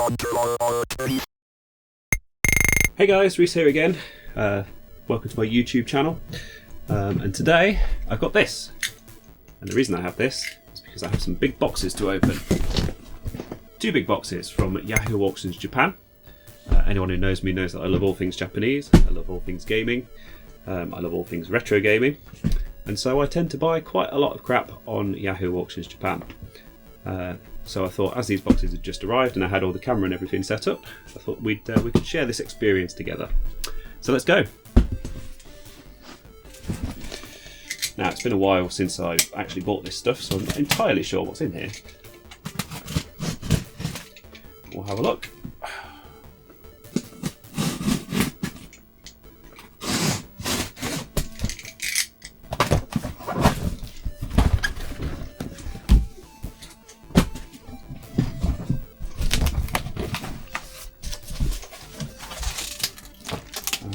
ctrl-alt-rees. Hey guys, Reese here again. Welcome to my YouTube channel. And today I've got this. And the reason I have this is because I have some big boxes to open. Two big boxes from Yahoo Auctions Japan. Anyone who knows me knows that I love all things Japanese. I love all things gaming. I love all things retro gaming. And so I tend to buy quite a lot of crap on Yahoo Auctions Japan. So I thought, as these boxes had just arrived and I had all the camera and everything set up, I thought we could share this experience together. So let's go. Now, it's been a while since I actually bought this stuff, so I'm not entirely sure what's in here. We'll have a look.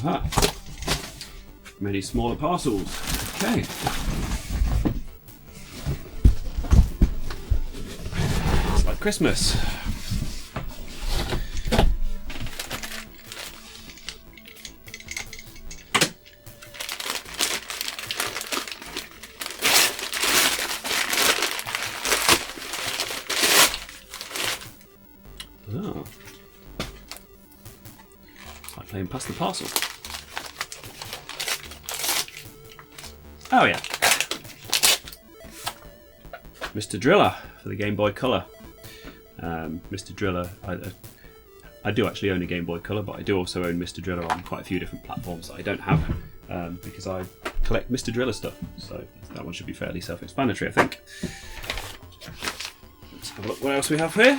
Aha. Many smaller parcels. Okay. It's like Christmas. Oh. It's like playing past the parcel. Oh yeah, Mr. Driller for the Game Boy Color. Mr. Driller, I do actually own a Game Boy Color, but I do also own Mr. Driller on quite a few different platforms that I don't have, because I collect Mr. Driller stuff, so that one should be fairly self-explanatory, I think. Let's have a look what else we have here.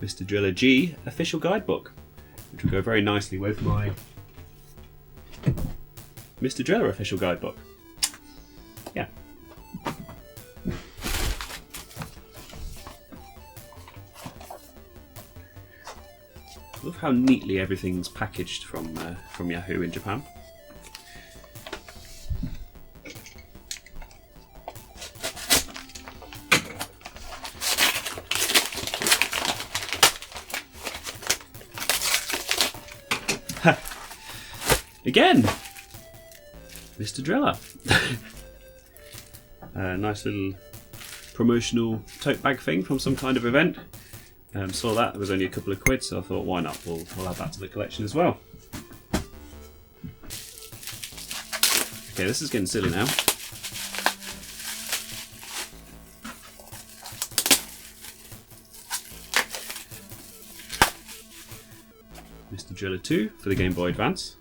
Mr. Driller G official guidebook, which will go very nicely with my Mr. Driller official guidebook. Yeah. Love how neatly everything's packaged from Yahoo in Japan. Again, Mr. Driller. Nice little promotional tote bag thing from some kind of event. Saw that, it was only a couple of quid, so I thought, why not? We'll add that to the collection as well. Okay, this is getting silly now. Mr. Driller 2 for the Game Boy Advance.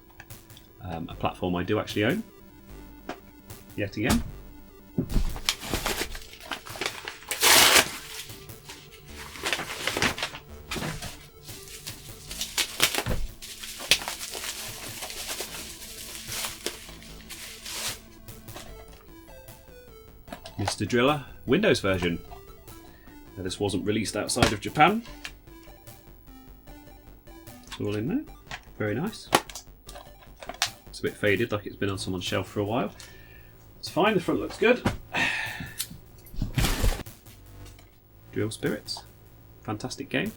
A platform I do actually own, yet again. Mr. Driller Windows version. Now, this wasn't released outside of Japan. It's all in there, very nice. It's a bit faded, like it's been on someone's shelf for a while. It's fine, the front looks good. Drill Spirits, fantastic game.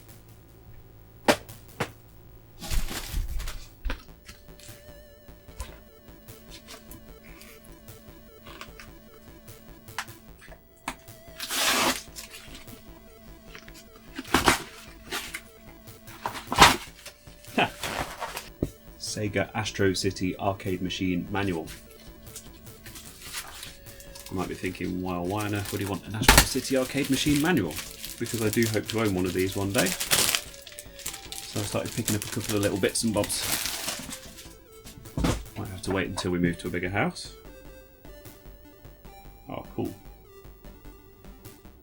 Sega Astro City Arcade Machine Manual. You might be thinking, well, why on earth would he want an Astro City Arcade Machine Manual? Because I do hope to own one of these one day. So I started picking up a couple of little bits and bobs. Might have to wait until we move to a bigger house. Oh, cool.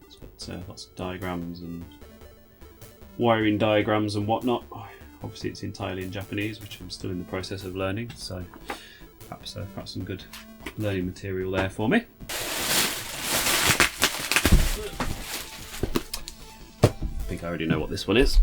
It's got lots of diagrams and wiring diagrams and whatnot. Obviously it's entirely in Japanese, which I'm still in the process of learning, so perhaps some good learning material there for me. I think I already know what this one is.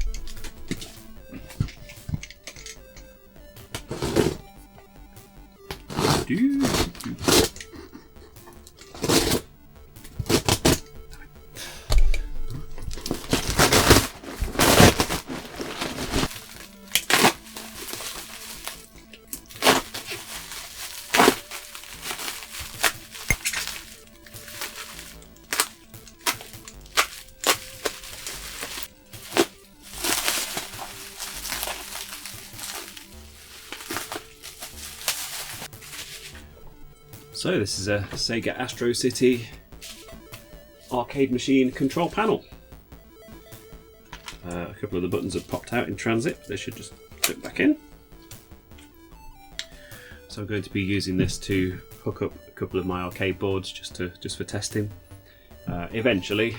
So this is a Sega Astro City arcade machine control panel. A couple of the buttons have popped out in transit. They should just clip back in. So I'm going to be using this to hook up a couple of my arcade boards just for testing. Eventually,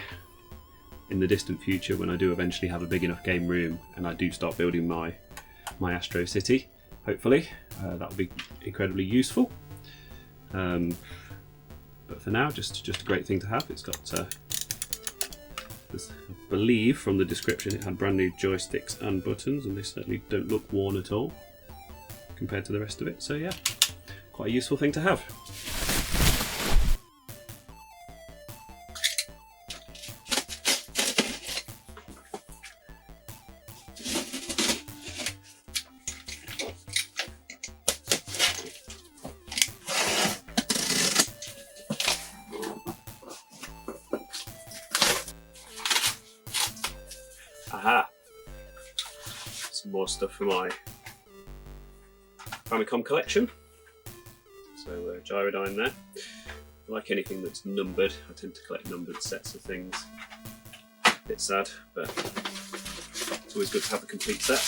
in the distant future, when I do eventually have a big enough game room and I do start building my Astro City, hopefully, that will be incredibly useful. But for now, just a great thing to have. It's got, this, I believe from the description, it had brand new joysticks and buttons, and they certainly don't look worn at all compared to the rest of it. So yeah, quite a useful thing to have. Aha! Some more stuff for my Famicom collection. So Gyrodyne there. Like anything that's numbered, I tend to collect numbered sets of things. A bit sad, but it's always good to have the complete set.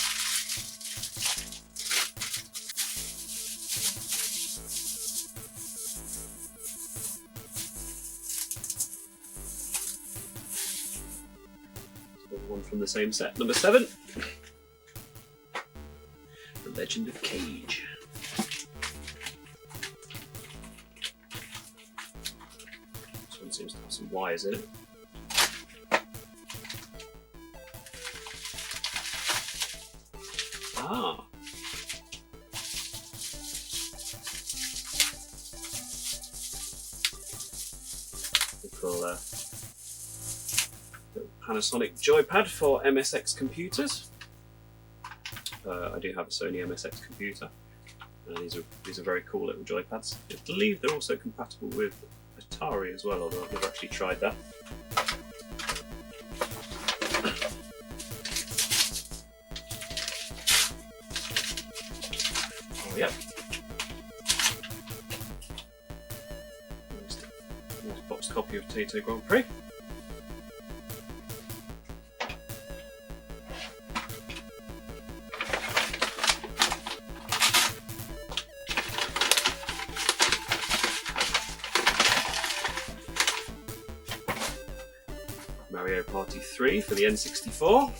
One from the same set, number 7. The Legend of Cage. This one seems to have some wires in it. Ah! Little Panasonic joypad for MSX computers. I do have a Sony MSX computer. These are very cool little joypads. I believe they're also compatible with Atari as well, although I've never actually tried that. Oh yeah. Nice box copy of Taito Grand Prix. Mario Party 3 for the N64.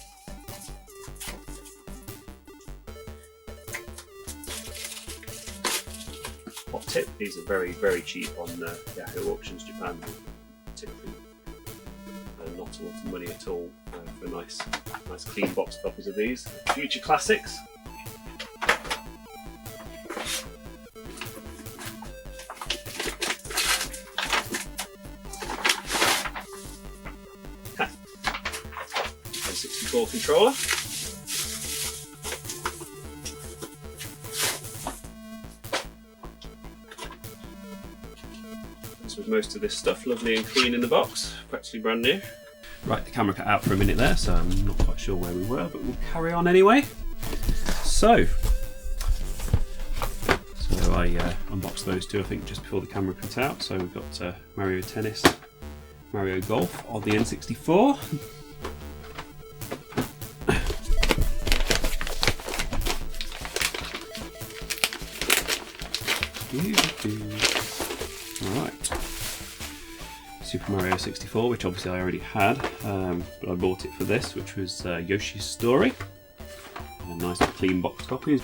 Hot tip, these are very cheap on Yahoo Auctions Japan. Typically not a lot of money at all for nice clean box copies of these. Future classics. N64 controller. As with most of this stuff, lovely and clean in the box, practically brand new. Right, the camera cut out for a minute there, so I'm not quite sure where we were, but we'll carry on anyway. So I unboxed those two, I think, just before the camera cut out. So we've got Mario Tennis, Mario Golf on the N64. Alright, Super Mario 64, which obviously I already had, but I bought it for this, which was Yoshi's Story. A nice clean box copy.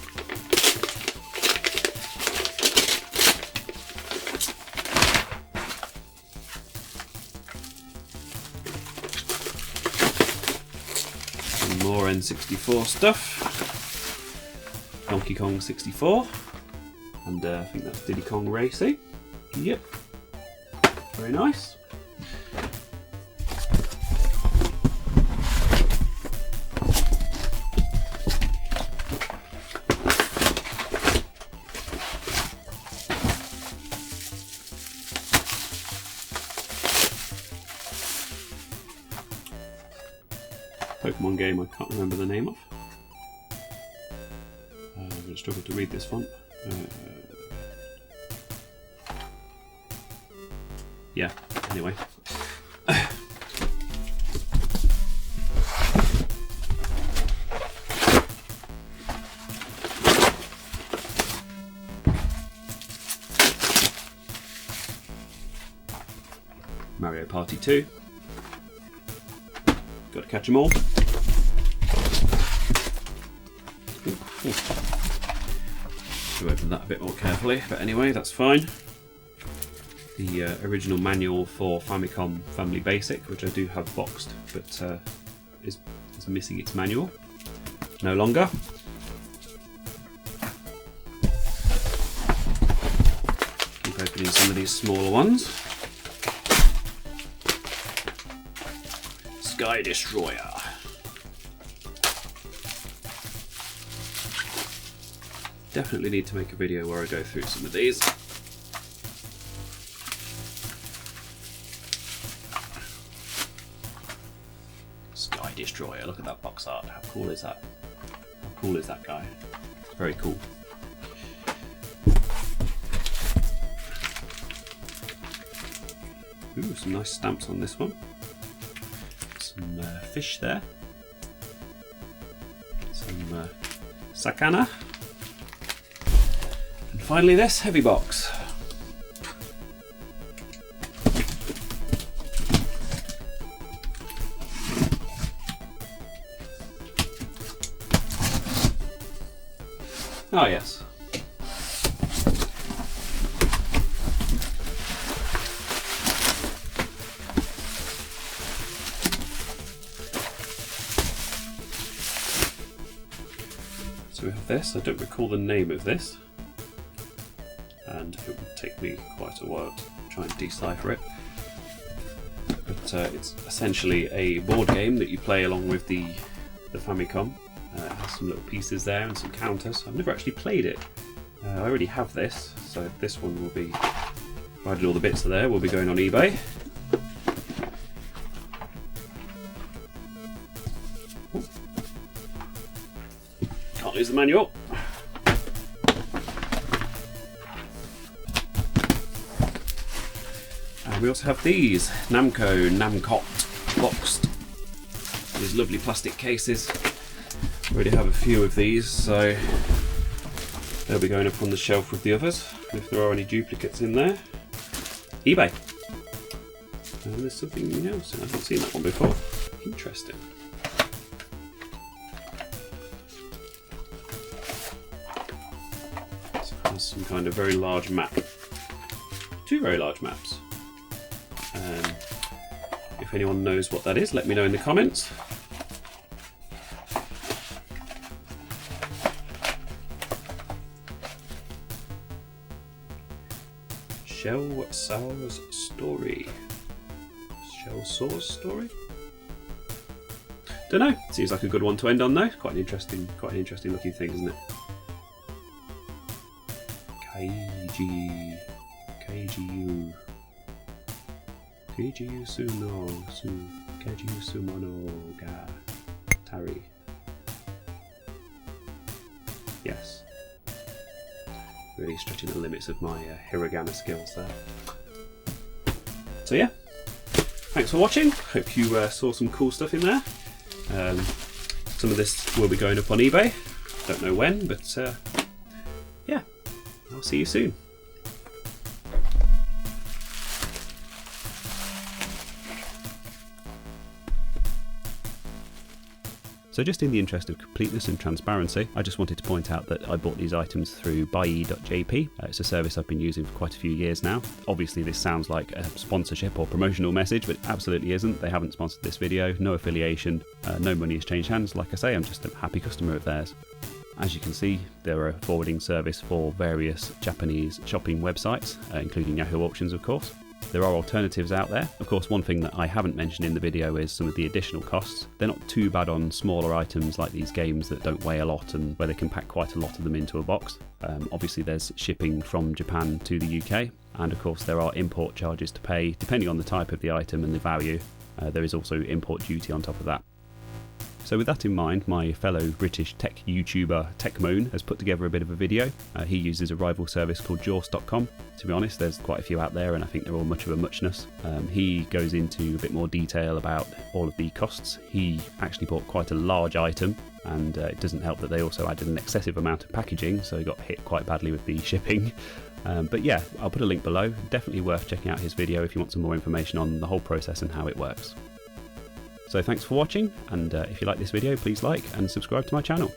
Some more N64 stuff. Donkey Kong 64. And I think that's Diddy Kong Racing. Yep. Very nice. Pokemon game I can't remember the name of. I'm going to struggle to read this font. yeah, anyway. Mario Party 2. Got to catch them all. Should open that a bit more carefully, but anyway, that's fine. The original manual for Famicom Family Basic, which I do have boxed, but is missing its manual. No longer. Keep opening some of these smaller ones. Sky Destroyer. Definitely need to make a video where I go through some of these. Sky Destroyer, look at that box art. How cool is that? How cool is that guy? Very cool. Ooh, some nice stamps on this one. Some fish there. Some sakana. And finally this heavy box. Oh yes. So we have this. I don't recall the name of this, and it would take me quite a while to try and decipher it. But it's essentially a board game that you play along with the Famicom. It has some little pieces there and some counters. I've never actually played it. I already have this, so this one will be, provided all the bits are there, will be going on eBay. Ooh. Can't lose the manual. And we also have these Namcot boxed. These lovely plastic cases. Already have a few of these, so they'll be going up on the shelf with the others if there are any duplicates in there. eBay. And there's something else. I haven't seen that one before. Interesting. So there's some kind of very large map. Two very large maps. If anyone knows what that is, let me know in the comments. Shell Saw's Story. Shell Saw's Story? Don't know. Seems like a good one to end on though. Quite an interesting looking thing, isn't it? Kaiju Sumono ga Tari. Yes. Really stretching the limits of my hiragana skills there. So yeah, thanks for watching. Hope you saw some cool stuff in there. Some of this will be going up on eBay. Don't know when, but yeah, I'll see you soon. So just in the interest of completeness and transparency, I just wanted to point out that I bought these items through buye.jp. It's a service I've been using for quite a few years now. Obviously this sounds like a sponsorship or promotional message, but it absolutely isn't. They haven't sponsored this video, no affiliation, no money has changed hands. Like I say, I'm just a happy customer of theirs. As you can see, they're a forwarding service for various Japanese shopping websites, including Yahoo auctions of course. There are alternatives out there. Of course, one thing that I haven't mentioned in the video is some of the additional costs. They're not too bad on smaller items like these games that don't weigh a lot and where they can pack quite a lot of them into a box. Obviously there's shipping from Japan to the UK, and of course there are import charges to pay depending on the type of the item and the value. There is also import duty on top of that. So with that in mind, my fellow British tech YouTuber TechMoon has put together a bit of a video. He uses a rival service called Jaws.com. To be honest, there's quite a few out there and I think they're all much of a muchness. He goes into a bit more detail about all of the costs. He actually bought quite a large item, and it doesn't help that they also added an excessive amount of packaging, so he got hit quite badly with the shipping. But yeah, I'll put a link below. Definitely worth checking out his video if you want some more information on the whole process and how it works. So thanks for watching, and if you like this video, please like and subscribe to my channel.